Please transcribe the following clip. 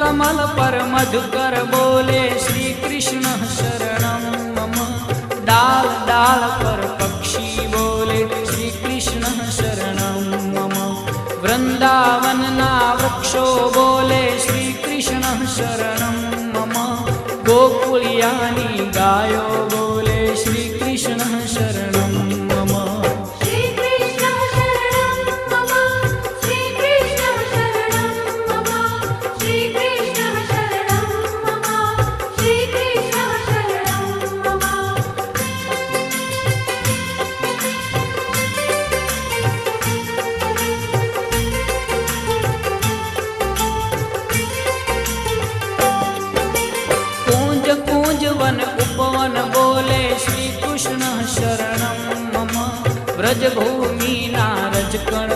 कमल पर मधुकर बोले श्री कृष्ण शरणं मम। डाल डाल पर पक्षी बोले श्री कृष्ण शरणं मम। वृंदावन ना वृक्षो बोले श्री कृष्ण शरणं मम। गोकुलियानी गायो बोले श्री कृष्ण शरणं मम। श्री कृष्ण शरणं मम। श्री कृष्ण शरणं मम। श्री कृष्ण शरणं मम। श्री कृष्ण शरणं मम। कूंज कूंज वन उपवन बोले श्री कृष्ण शरणं मम। ब्रज भूमि नारज कण